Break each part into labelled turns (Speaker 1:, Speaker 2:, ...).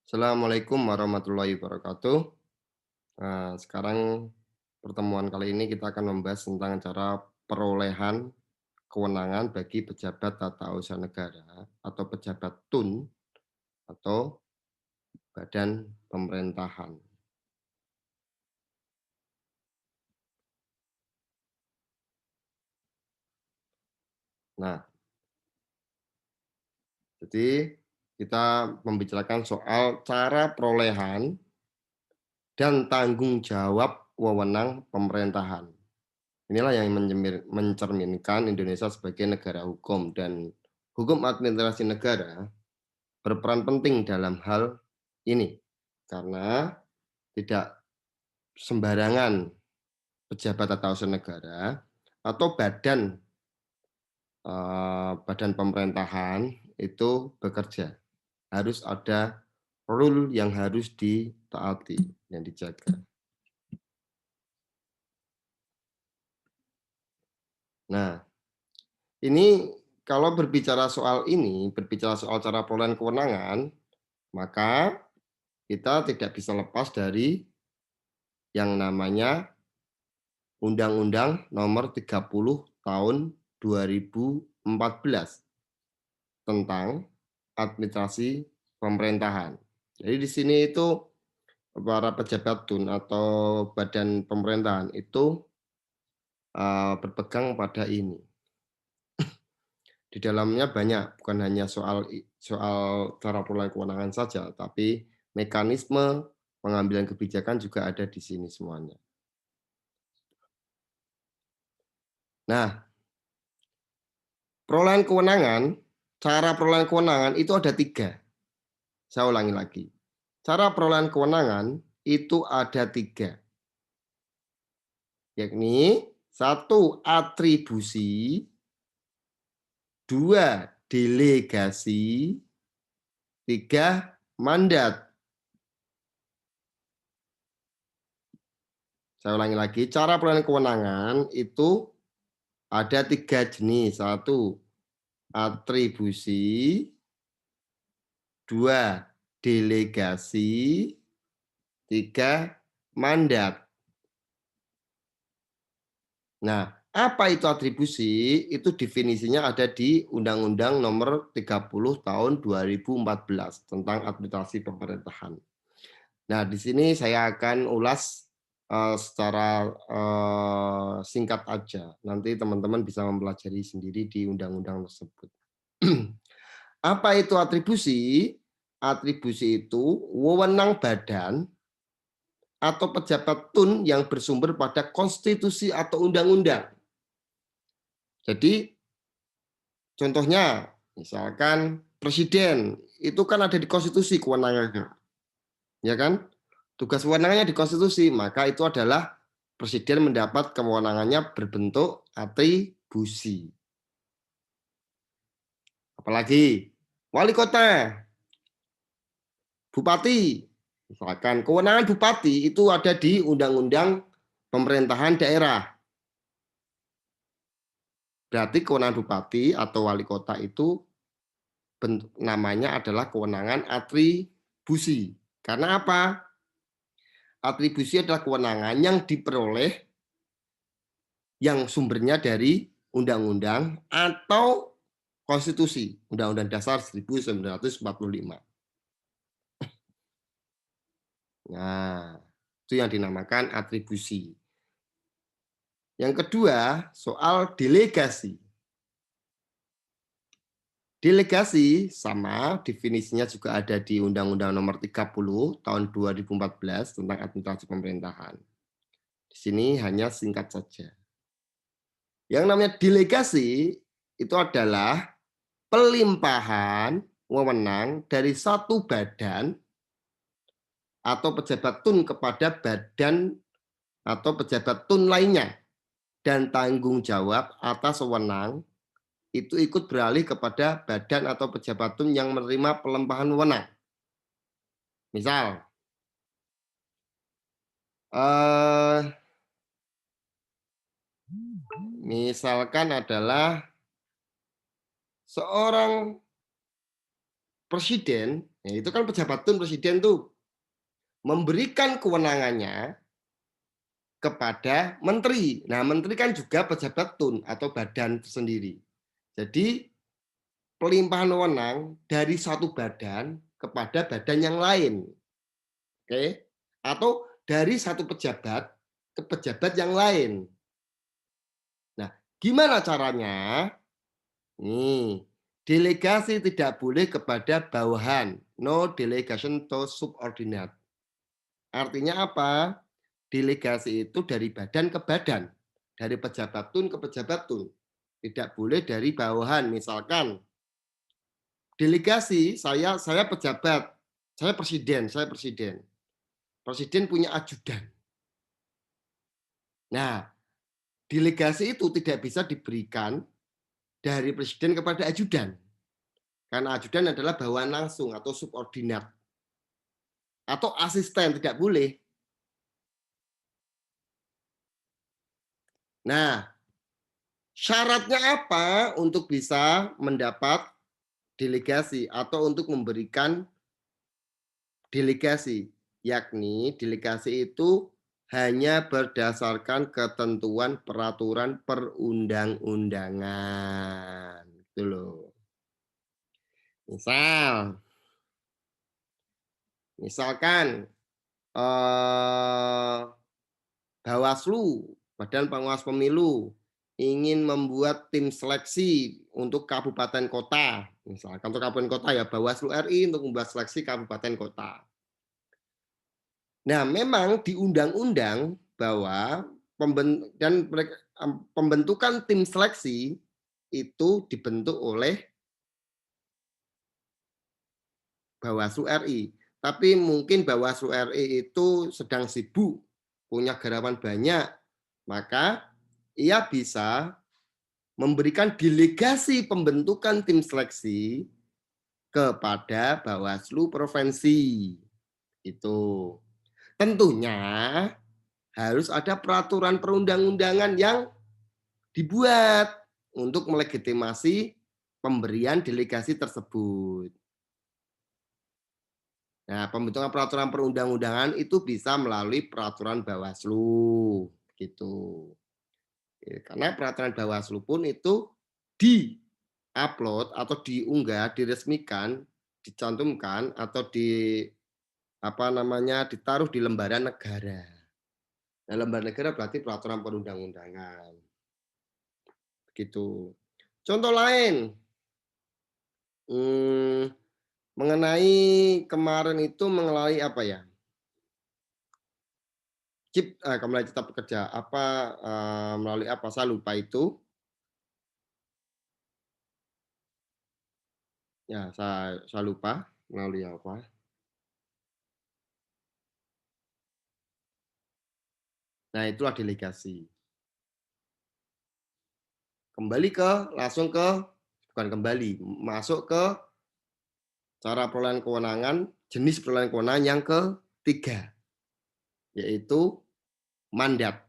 Speaker 1: Assalamualaikum warahmatullahi wabarakatuh. Sekarang pertemuan kali ini kita akan membahas tentang cara perolehan kewenangan bagi pejabat tata usaha negara atau pejabat TUN atau badan pemerintahan. Nah, jadi kita membicarakan soal cara perolehan dan tanggung jawab wewenang pemerintahan. Inilah yang mencerminkan Indonesia sebagai negara hukum dan hukum administrasi negara berperan penting dalam hal ini, karena tidak sembarangan pejabat tata usaha negara atau badan pemerintahan itu bekerja. Harus ada rule yang harus ditaati, yang dijaga. Nah, ini kalau berbicara soal cara perolehan kewenangan, maka kita tidak bisa lepas dari yang namanya Undang-Undang Nomor 30 Tahun 2014 tentang administrasi pemerintahan. Jadi di sini itu para pejabat TUN atau badan pemerintahan itu berpegang pada ini. Di dalamnya banyak, bukan hanya soal cara perolehan kewenangan saja, tapi mekanisme pengambilan kebijakan juga ada di sini semuanya. Nah, perolehan kewenangan, cara perolehan kewenangan itu ada 3. Saya ulangi lagi. Cara perolehan kewenangan itu ada 3, yakni 1 atribusi, 2 delegasi, 3 mandat. Saya ulangi lagi, cara perolehan kewenangan itu ada 3 jenis. 1 atribusi, 2 delegasi, 3 mandat. Nah, apa itu atribusi? Itu definisinya ada di Undang-Undang Nomor 30 Tahun 2014 tentang administrasi pemerintahan. Nah, di sini saya akan ulas secara singkat aja. Nanti teman-teman bisa mempelajari sendiri di undang-undang tersebut. Apa itu atribusi? Atribusi itu wewenang badan atau pejabat TUN yang bersumber pada konstitusi atau undang-undang. Jadi contohnya, misalkan presiden itu kan ada di konstitusi kewenangannya, ya kan? Tugas kewenangannya di konstitusi, maka itu adalah presiden mendapat kewenangannya berbentuk atribusi. Apalagi wali kota, bupati, misalkan kewenangan bupati itu ada di Undang-Undang Pemerintahan Daerah. Berarti kewenangan bupati atau wali kota itu namanya adalah kewenangan atribusi. Karena apa? Atribusi adalah kewenangan yang diperoleh yang sumbernya dari undang-undang atau konstitusi, Undang-Undang Dasar 1945. Nah, itu yang dinamakan atribusi. Yang kedua, soal delegasi. Delegasi sama definisinya juga ada di Undang-Undang Nomor 30 Tahun 2014 tentang administrasi pemerintahan. Di sini hanya singkat saja. Yang namanya delegasi itu adalah pelimpahan wewenang dari satu badan atau pejabat TUN kepada badan atau pejabat TUN lainnya, dan tanggung jawab atas wewenang itu ikut beralih kepada badan atau pejabat TUN yang menerima pelimpahan wewenang. Misal, eh, misalkan adalah seorang presiden Nah, itu kan pejabat tun presiden tuh memberikan kewenangannya kepada menteri. Nah, menteri kan juga pejabat tun atau badan tersendiri. Jadi pelimpahan wewenang dari satu badan kepada badan yang lain. Oke? Atau dari satu pejabat ke pejabat yang lain. Nah, gimana caranya? Nih, delegasi tidak boleh kepada bawahan. No delegation to subordinate. Artinya apa? Delegasi itu dari badan ke badan. Dari pejabat tun ke pejabat tun. Tidak boleh dari bawahan. Misalkan delegasi saya pejabat, saya presiden, saya presiden. Presiden punya ajudan. Nah, delegasi itu tidak bisa diberikan dari presiden kepada ajudan. Karena ajudan adalah bawahan langsung atau subordinat. Atau asisten, tidak boleh. Nah, syaratnya apa untuk bisa mendapat delegasi atau untuk memberikan delegasi? Yakni delegasi itu hanya berdasarkan ketentuan peraturan perundang-undangan. Gitu loh. Misalkan eh, Bawaslu, Badan Pengawas Pemilu, ingin membuat tim seleksi untuk kabupaten kota. Misalkan untuk kabupaten kota ya Bawaslu RI untuk membuat seleksi kabupaten kota. Nah, memang di undang-undang bahwa pembentukan tim seleksi itu dibentuk oleh Bawaslu RI. Tapi mungkin Bawaslu RI itu sedang sibuk, punya garapan banyak, maka ia bisa memberikan delegasi pembentukan tim seleksi kepada Bawaslu provinsi. Itu. Tentunya harus ada peraturan perundang-undangan yang dibuat untuk melegitimasi pemberian delegasi tersebut. Nah, pembentukan peraturan perundang-undangan itu bisa melalui peraturan Bawaslu, gitu. Karena peraturan Bawaslu pun itu di-upload atau diunggah, diresmikan, dicantumkan atau ditaruh di lembaran negara. Nah, lembaran negara berarti peraturan perundang-undangan. Begitu. Contoh lain, mengenai kemarin itu mengenai apa ya? Kembali Cipta Pekerja, melalui apa, saya lupa itu. Ya, saya lupa melalui apa. Nah, itulah delegasi. Bukan kembali, masuk ke cara perolehan kewenangan, jenis perolehan kewenangan yang ketiga, yaitu mandat.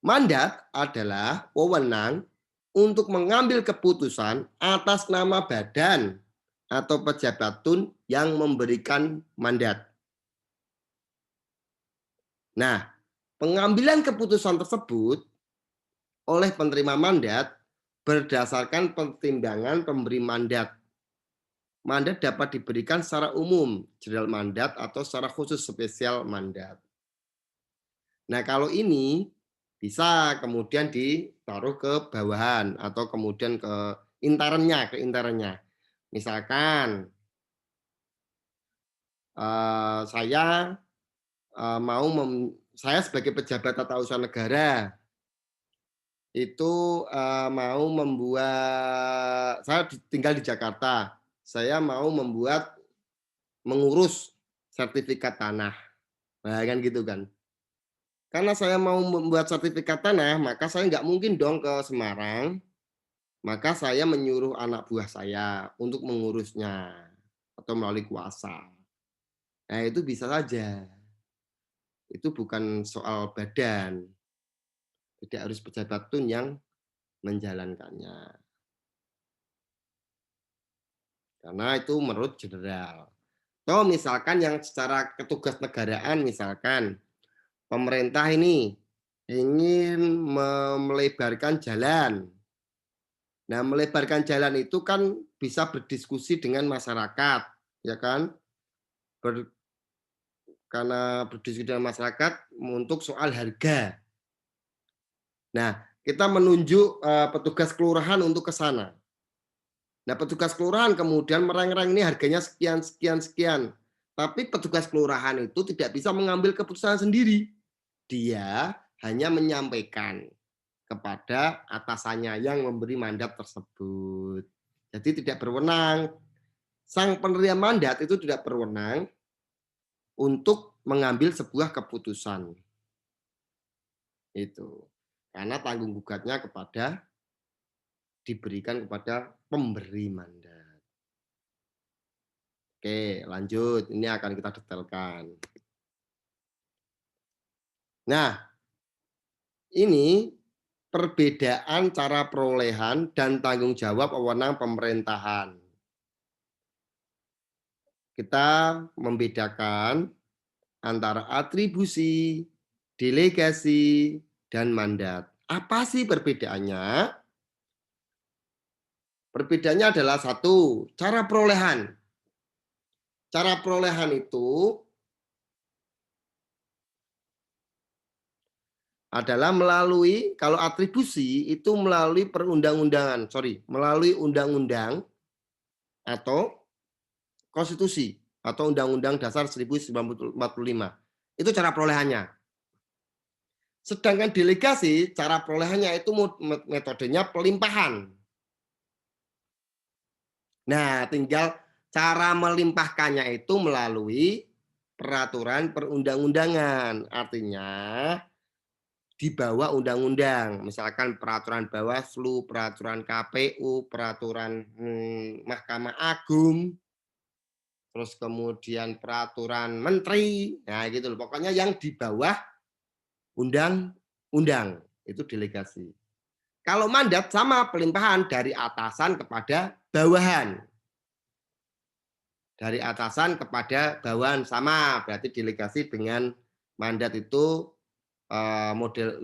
Speaker 1: Mandat adalah wewenang untuk mengambil keputusan atas nama badan atau pejabat tun yang memberikan mandat. Nah, pengambilan keputusan tersebut oleh penerima mandat berdasarkan pertimbangan pemberi mandat. Mandat dapat diberikan secara umum, general mandat, atau secara khusus spesial mandat. Nah, kalau ini bisa kemudian ditaruh ke bawahan atau kemudian ke interannya. Misalkan saya saya sebagai pejabat tata usaha negara itu mau membuat, saya tinggal di Jakarta, saya mau mengurus sertifikat tanah, nah kan gitu kan. Karena saya mau membuat sertifikat tanah, maka saya nggak mungkin dong ke Semarang, maka saya menyuruh anak buah saya untuk mengurusnya atau melalui kuasa. Nah, itu bisa saja. Itu bukan soal badan. Tidak harus pejabat tun yang menjalankannya. karena itu menurut jenderal. Atau misalkan yang secara ketugas negaraan, misalkan pemerintah ini ingin melebarkan jalan. Nah, melebarkan jalan itu kan bisa berdiskusi dengan masyarakat, ya kan? Ber karena berdiskusi dengan masyarakat untuk soal harga. Nah, kita menunjuk, petugas kelurahan untuk ke sana. Nah, petugas kelurahan kemudian mereng-reng ini harganya sekian sekian sekian. Tapi petugas kelurahan itu tidak bisa mengambil keputusan sendiri. Dia hanya menyampaikan kepada atasannya yang memberi mandat tersebut. Jadi tidak berwenang. Sang penerima mandat itu tidak berwenang untuk mengambil sebuah keputusan. Itu. Karena tanggung gugatnya diberikan kepada pemberi mandat. Oke, lanjut. Ini akan kita detailkan. Nah, ini perbedaan cara perolehan dan tanggung jawab wewenang pemerintahan. Kita membedakan antara atribusi, delegasi, dan mandat. Apa sih perbedaannya? Perbedaannya adalah satu, cara perolehan. Cara perolehan itu adalah melalui, kalau atribusi itu melalui perundang-undangan, melalui undang-undang atau konstitusi atau Undang-Undang Dasar 1945. Itu cara perolehannya. Sedangkan delegasi, cara perolehannya itu metodenya pelimpahan. Nah, tinggal cara melimpahkannya itu melalui peraturan perundang-undangan. Artinya di bawah undang-undang, misalkan peraturan Bawaslu, peraturan KPU, peraturan Mahkamah Agung, terus kemudian peraturan menteri, nah gitu loh. Pokoknya yang di bawah undang-undang itu delegasi. Kalau mandat sama pelimpahan dari atasan kepada bawahan. Dari atasan kepada bawahan sama, berarti delegasi dengan mandat itu model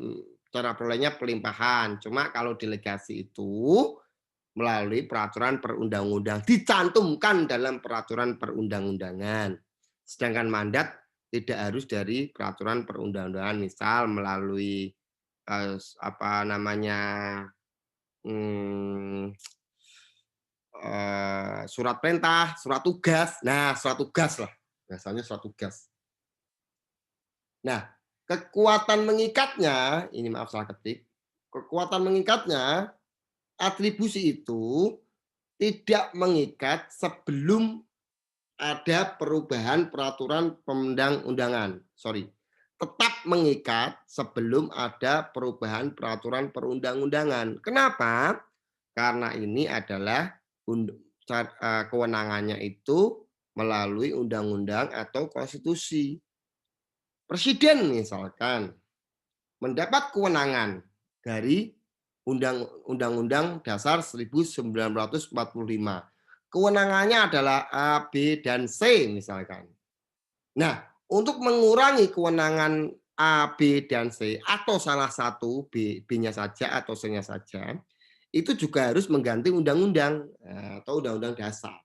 Speaker 1: cara perolehnya pelimpahan. Cuma kalau delegasi itu melalui peraturan perundang-undang, dicantumkan dalam peraturan perundang-undangan. Sedangkan mandat tidak harus dari peraturan perundang-undangan, misal melalui apa namanya hmm, surat perintah, surat tugas. Nah, surat tugas lah, biasanya surat tugas. Nah, kekuatan mengikatnya, ini maaf salah ketik, kekuatan mengikatnya, atribusi itu tidak mengikat sebelum ada perubahan peraturan perundang-undangan. Tetap mengikat sebelum ada perubahan peraturan perundang-undangan. Kenapa? Karena ini adalah kewenangannya itu melalui undang-undang atau konstitusi. Presiden misalkan mendapat kewenangan dari Undang-Undang Dasar 1945. Kewenangannya adalah A, B, dan C misalkan. Nah, untuk mengurangi kewenangan A, B, dan C atau salah satu B-nya saja atau C-nya saja, itu juga harus mengganti undang-undang atau undang-undang dasar.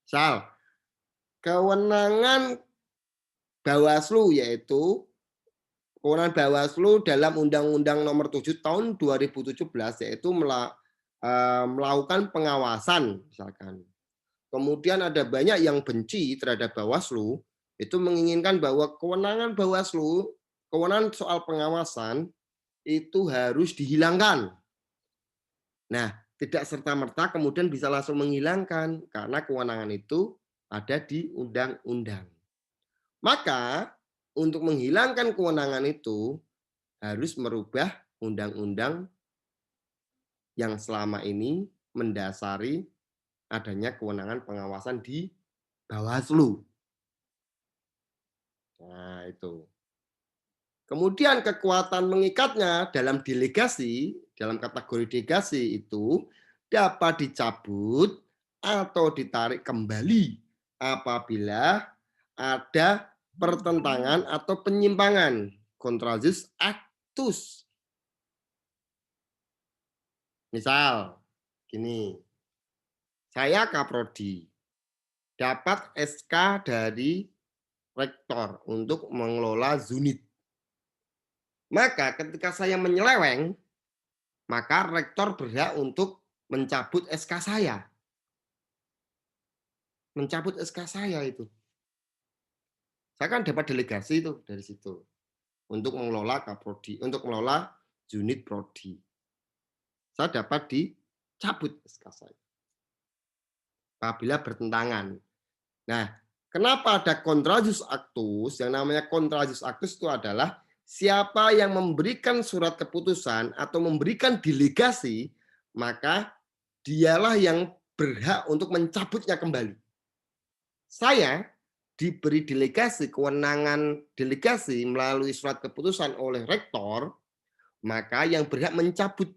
Speaker 1: Misal, kewenangan Bawaslu yaitu kewenangan Bawaslu dalam Undang-Undang Nomor 7 Tahun 2017 yaitu melakukan pengawasan misalkan. Kemudian ada banyak yang benci terhadap Bawaslu, itu menginginkan bahwa kewenangan Bawaslu, kewenangan soal pengawasan itu harus dihilangkan. Nah, tidak serta-merta kemudian bisa langsung menghilangkan karena kewenangan itu ada di undang-undang. Maka untuk menghilangkan kewenangan itu harus merubah undang-undang yang selama ini mendasari adanya kewenangan pengawasan di Bawaslu. Nah, itu. Kemudian kekuatan mengikatnya dalam delegasi, dalam kategori delegasi itu dapat dicabut atau ditarik kembali apabila ada pertentangan atau penyimpangan. Contrajus actus. Misal, gini, saya kaprodi, dapat SK dari rektor untuk mengelola unit. Maka ketika saya menyeleweng, maka rektor berhak untuk mencabut SK saya. Mencabut SK saya itu. Saya kan dapat delegasi itu dari situ untuk mengelola kaprodi, untuk mengelola unit prodi. Saya dapat dicabut SK saya apabila bertentangan. Nah, kenapa ada contrajus actus? Yang namanya contrajus actus itu adalah siapa yang memberikan surat keputusan atau memberikan delegasi, maka dialah yang berhak untuk mencabutnya kembali. Saya diberi delegasi, kewenangan delegasi melalui surat keputusan oleh rektor, maka yang berhak mencabut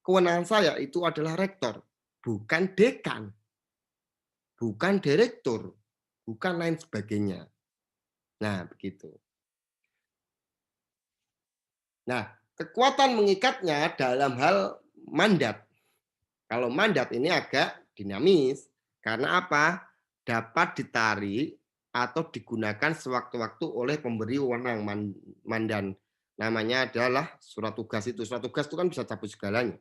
Speaker 1: kewenangan saya itu adalah rektor, bukan dekan, bukan direktur, bukan lain sebagainya. Nah, begitu. Nah, kekuatan mengikatnya dalam hal mandat. Kalau mandat ini agak dinamis, karena apa? Dapat ditarik atau digunakan sewaktu-waktu oleh pemberi wewenang mandan. Namanya adalah surat tugas itu. Surat tugas itu kan bisa cabut segalanya.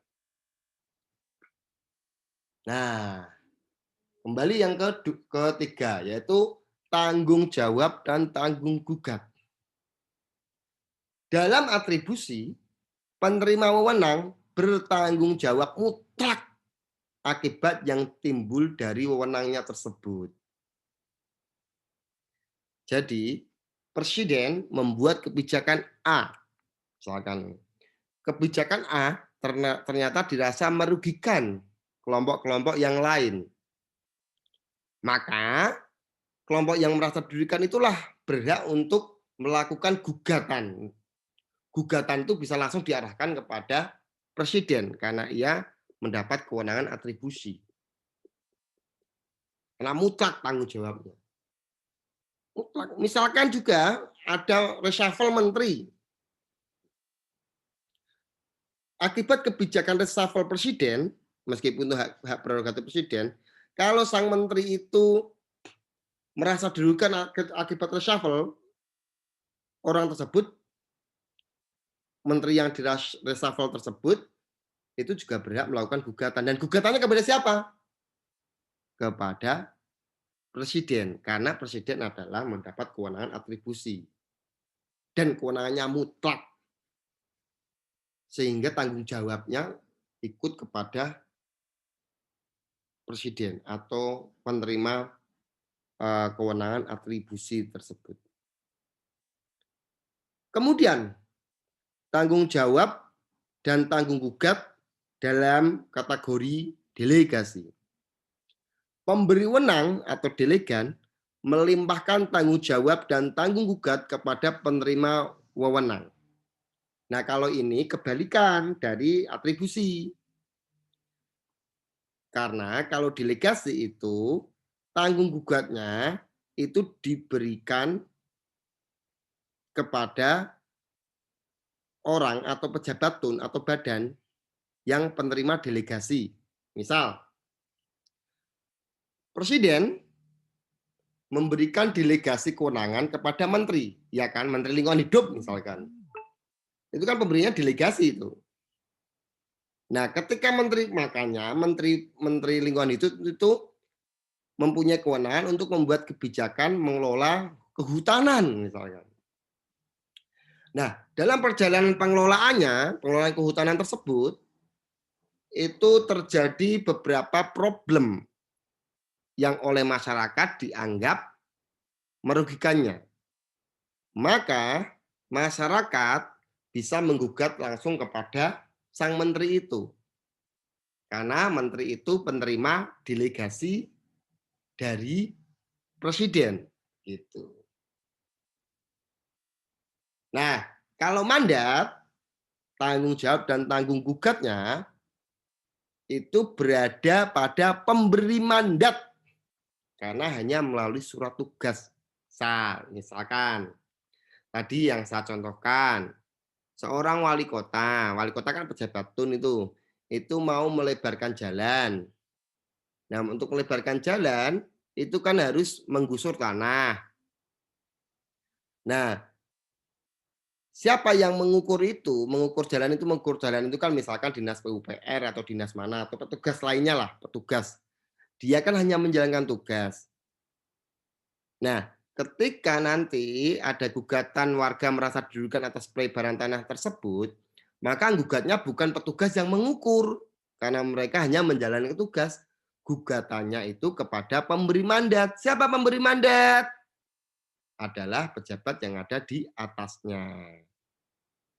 Speaker 1: Nah, kembali yang ketiga, yaitu tanggung jawab dan tanggung gugat. Dalam atribusi, penerima wewenang bertanggung jawab mutlak akibat yang timbul dari wewenangnya tersebut. Jadi, presiden membuat kebijakan A, misalkan kebijakan A ternyata dirasa merugikan kelompok-kelompok yang lain. Maka kelompok yang merasa dirugikan itulah berhak untuk melakukan gugatan. Gugatan itu bisa langsung diarahkan kepada presiden karena ia mendapat kewenangan atribusi. Karena mutlak tanggung jawabnya. Mutlak. Misalkan juga ada reshuffle menteri. Akibat kebijakan reshuffle presiden, meskipun itu hak prerogatif presiden, kalau sang menteri itu merasa dirugikan akibat reshuffle, orang tersebut, menteri yang di reshuffle tersebut, itu juga berhak melakukan gugatan. Dan gugatannya kepada siapa? Kepada presiden. Karena presiden adalah mendapat kewenangan atribusi. Dan kewenangannya mutlak. Sehingga tanggung jawabnya ikut kepada presiden atau penerima kewenangan atribusi tersebut. Kemudian, tanggung jawab dan tanggung gugat dalam kategori delegasi. Pemberi wenang atau delegan melimpahkan tanggung jawab dan tanggung gugat kepada penerima wewenang. Nah, kalau ini kebalikan dari atribusi. Karena kalau delegasi itu tanggung gugatnya itu diberikan kepada orang atau pejabat tun atau badan yang penerima delegasi. Misal, presiden memberikan delegasi kewenangan kepada menteri, ya kan, menteri lingkungan hidup misalkan. Itu kan pemberinya delegasi itu. Nah, ketika makanya menteri lingkungan hidup itu mempunyai kewenangan untuk membuat kebijakan mengelola kehutanan misalkan. Nah, dalam perjalanan pengelolaannya, pengelolaan kehutanan tersebut, itu terjadi beberapa problem yang oleh masyarakat dianggap merugikannya. Maka masyarakat bisa menggugat langsung kepada sang menteri itu. Karena menteri itu penerima delegasi dari presiden. Gitu. Nah, kalau mandat, tanggung jawab dan tanggung gugatnya itu berada pada pemberi mandat karena hanya melalui surat tugas. Misalkan tadi yang saya contohkan, seorang wali kota kan pejabat tun itu mau melebarkan jalan. Nah, untuk melebarkan jalan itu kan harus menggusur tanah. Nah, siapa yang mengukur itu? Mengukur jalan itu kan misalkan dinas PUPR atau dinas mana atau petugas lainnya lah, petugas. Dia kan hanya menjalankan tugas. Nah, ketika nanti ada gugatan warga merasa dirugikan atas pelebaran tanah tersebut, maka gugatnya bukan petugas yang mengukur, karena mereka hanya menjalankan tugas. Gugatannya itu kepada pemberi mandat. Siapa pemberi mandat? Adalah pejabat yang ada di atasnya.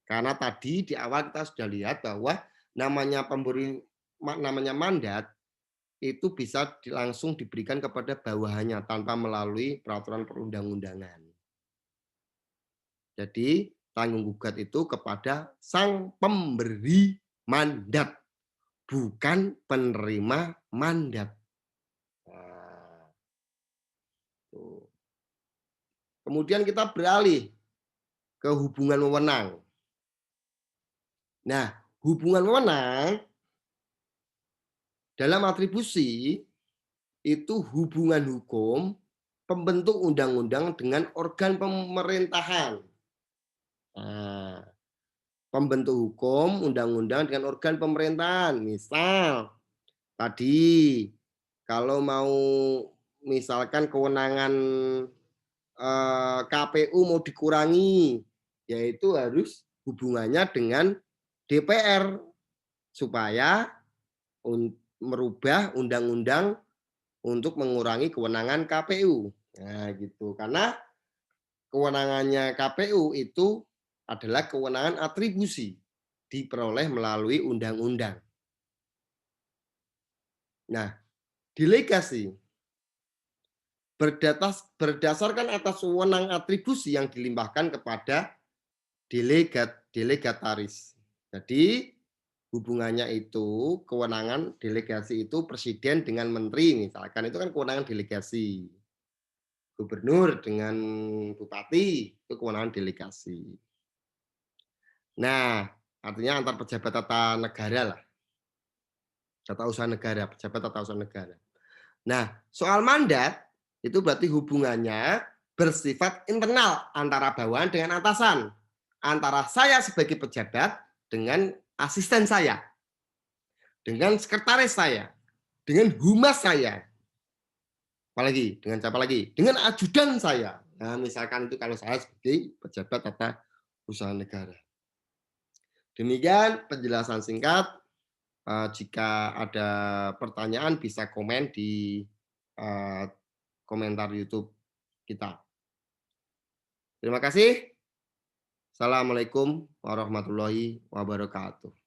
Speaker 1: Karena tadi di awal kita sudah lihat bahwa namanya mandat itu bisa langsung diberikan kepada bawahannya tanpa melalui peraturan perundang-undangan. Jadi tanggung gugat itu kepada sang pemberi mandat, bukan penerima mandat. Nah, tuh. Kemudian kita beralih ke hubungan wewenang. Nah, hubungan wewenang dalam atribusi itu hubungan hukum pembentuk undang-undang dengan organ pemerintahan. Nah, pembentuk hukum undang-undang dengan organ pemerintahan. Misal tadi kalau mau misalkan kewenangan KPU mau dikurangi, yaitu harus hubungannya dengan DPR supaya merubah undang-undang untuk mengurangi kewenangan KPU. Nah, gitu. Karena kewenangannya KPU itu adalah kewenangan atribusi diperoleh melalui undang-undang. Nah, delegasi berdasarkan atas wewenang atribusi yang dilimpahkan kepada delegataris. Jadi hubungannya itu kewenangan delegasi itu presiden dengan menteri misalkan itu kan kewenangan delegasi. Gubernur dengan bupati itu kewenangan delegasi. Nah, artinya antar pejabat tata negara lah. Tata usaha negara, pejabat tata usaha negara. Nah, soal mandat itu berarti hubungannya bersifat internal antara bawahan dengan atasan. Antara saya sebagai pejabat dengan asisten saya. Dengan sekretaris saya. Dengan humas saya. Apalagi? Dengan siapa lagi? Dengan ajudan saya. Nah, misalkan itu kalau saya sebagai pejabat tata usaha negara. Demikian penjelasan singkat. Jika ada pertanyaan bisa komen di komentar YouTube kita. Terima kasih. Assalamualaikum warahmatullahi wabarakatuh.